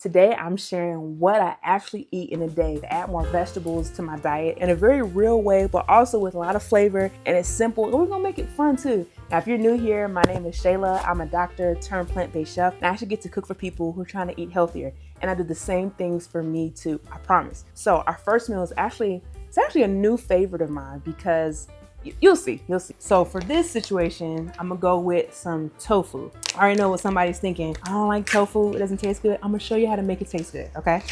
Today, I'm sharing what I actually eat in a day to add more vegetables to my diet in a very real way, but also with a lot of flavor, and it's simple, and we're gonna make it fun too. Now, if you're new here, my name is Shayla. I'm a doctor turned plant-based chef, and I actually get to cook for people who are trying to eat healthier, and I do the same things for me too, I promise. So our first meal is actually a new favorite of mine because you'll see. So for this situation, I'm gonna go with some tofu. I already know what somebody's thinking. I don't like tofu, it doesn't taste good. I'm gonna show you how to make it taste good, okay?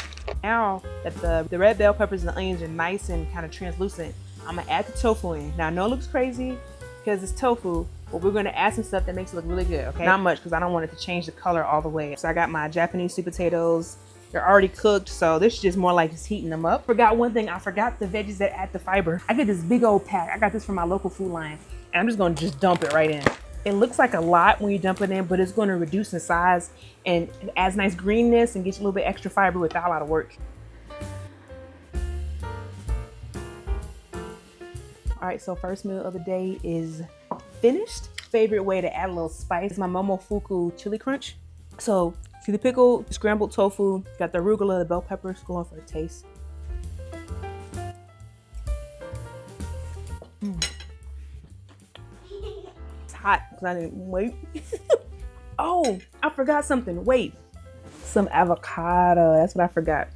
Now that the red bell peppers and the onions are nice and kind of translucent, I'm gonna add the tofu in. Now I know it looks crazy because it's tofu, but we're gonna add some stuff that makes it look really good, okay? Not much, because I don't want it to change the color all the way. So I got my Japanese sweet potatoes. They're already cooked, so this is just more like just heating them up. Forgot one thing, I forgot the veggies that add the fiber. I get this big old pack. I got this from my local food line, and I'm just gonna dump it right in. It looks like a lot when you dump it in, but it's gonna reduce in size, and it adds nice greenness and gets you a little bit extra fiber without a lot of work. All right, so first meal of the day is finished. Favorite way to add a little spice is my Momofuku chili crunch. So see the pickle, scrambled tofu, got the arugula, the bell peppers, going for a taste. It's hot because I didn't wait. Oh, I forgot something. Wait, some avocado. That's what I forgot.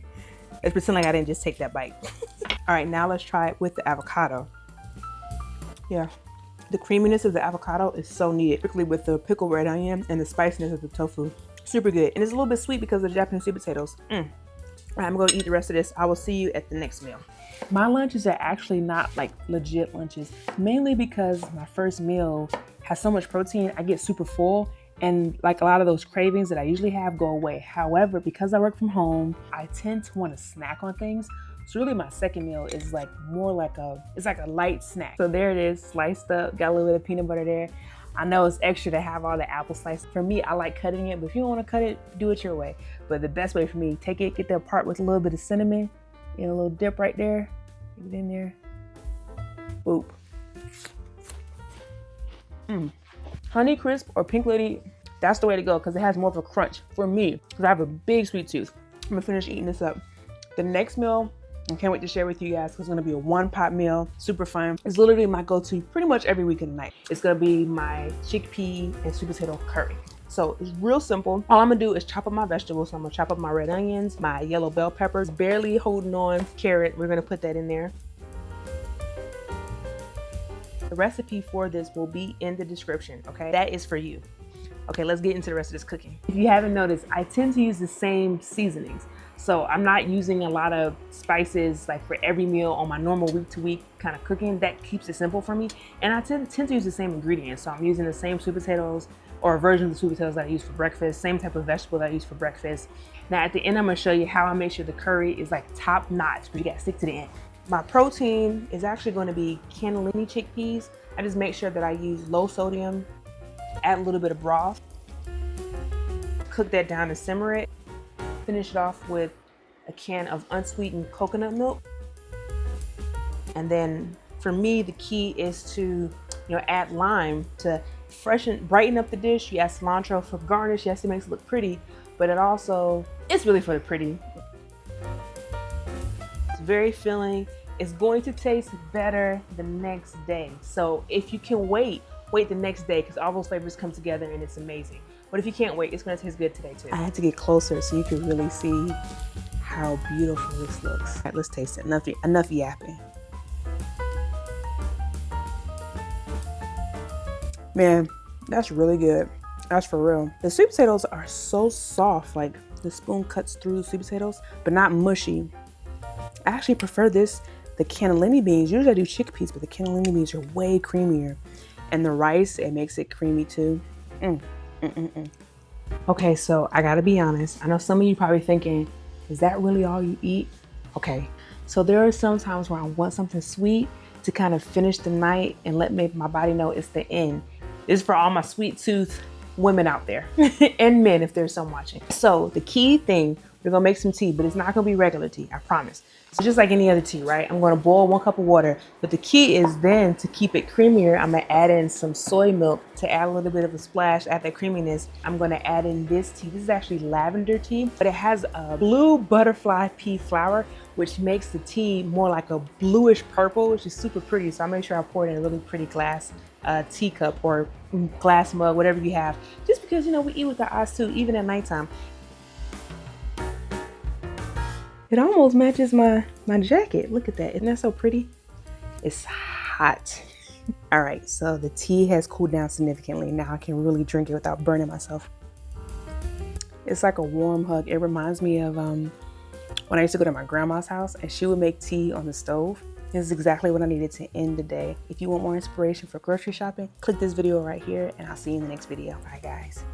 Let's pretend like I didn't just take that bite. All right, now let's try it with the avocado. Yeah, the creaminess of the avocado is so needed, particularly with the pickled red onion and the spiciness of the tofu. Super good, and it's a little bit sweet because of the Japanese sweet potatoes. All right, I'm gonna eat the rest of this. I will see you at the next meal. My lunches are actually not like legit lunches, mainly because my first meal has so much protein, I get super full, and like a lot of those cravings that I usually have go away. However, because I work from home, I tend to want to snack on things. So really my second meal is like more like it's like a light snack. So there it is, sliced up, got a little bit of peanut butter there. I know it's extra to have all the apple slices. For me, I like cutting it, but if you don't want to cut it, do it your way. But the best way for me, take it, get that part with a little bit of cinnamon, and a little dip right there, get it in there, boop. Honey Crisp or Pink Lady, that's the way to go because it has more of a crunch for me, because I have a big sweet tooth. I'm gonna finish eating this up. The next meal, I can't wait to share with you guys because it's gonna be a one-pot meal, super fun. It's literally my go-to pretty much every weekend night. It's gonna be my chickpea and sweet potato curry. So it's real simple. All I'm gonna do is chop up my vegetables. So I'm gonna chop up my red onions, my yellow bell peppers, barely holding on carrot. We're gonna put that in there. The recipe for this will be in the description, okay? That is for you. Okay, let's get into the rest of this cooking. If you haven't noticed, I tend to use the same seasonings. So I'm not using a lot of spices like for every meal on my normal week-to-week kind of cooking. That keeps it simple for me. And I tend to use the same ingredients. So I'm using the same sweet potatoes or a version of the sweet potatoes that I use for breakfast, same type of vegetable that I use for breakfast. Now at the end, I'm gonna show you how I make sure the curry is like top notch, but you gotta stick to the end. My protein is actually gonna be cannellini chickpeas. I just make sure that I use low sodium, add a little bit of broth, cook that down and simmer it. Finish it off with a can of unsweetened coconut milk. And then for me, the key is to add lime to brighten up the dish. You add cilantro for garnish. Yes, it makes it look pretty, but it's really for the pretty. It's very filling. It's going to taste better the next day. So if you can wait the next day because all those flavors come together and it's amazing. But if you can't wait, it's gonna taste good today too. I had to get closer so you can really see how beautiful this looks. All right, let's taste it. Enough yapping. Man, that's really good. That's for real. The sweet potatoes are so soft, like the spoon cuts through the sweet potatoes, but not mushy. I actually prefer the cannellini beans. Usually I do chickpeas, but the cannellini beans are way creamier. And the rice, it makes it creamy too. Okay, so I gotta be honest. I know some of you probably thinking, is that really all you eat? Okay, so there are some times where I want something sweet to kind of finish the night and let my body know it's the end. This is for all my sweet tooth women out there and men if there's some watching. So the key thing We're gonna make some tea, but it's not gonna be regular tea, I promise. So just like any other tea, right? I'm gonna boil 1 cup of water, but the key is then to keep it creamier, I'm gonna add in some soy milk to add a little bit of a splash, add that creaminess. I'm gonna add in this tea. This is actually lavender tea, but it has a blue butterfly pea flower, which makes the tea more like a bluish purple, which is super pretty. So I make sure I pour it in a really pretty glass teacup or glass mug, whatever you have, just because, you know, we eat with our eyes too, even at nighttime. It almost matches my jacket. Look at that. Isn't that so pretty? It's hot. All right, so the tea has cooled down significantly. Now I can really drink it without burning myself. It's like a warm hug. It reminds me of when I used to go to my grandma's house and she would make tea on the stove. This is exactly what I needed to end the day. If you want more inspiration for grocery shopping, click this video right here and I'll see you in the next video. Bye guys.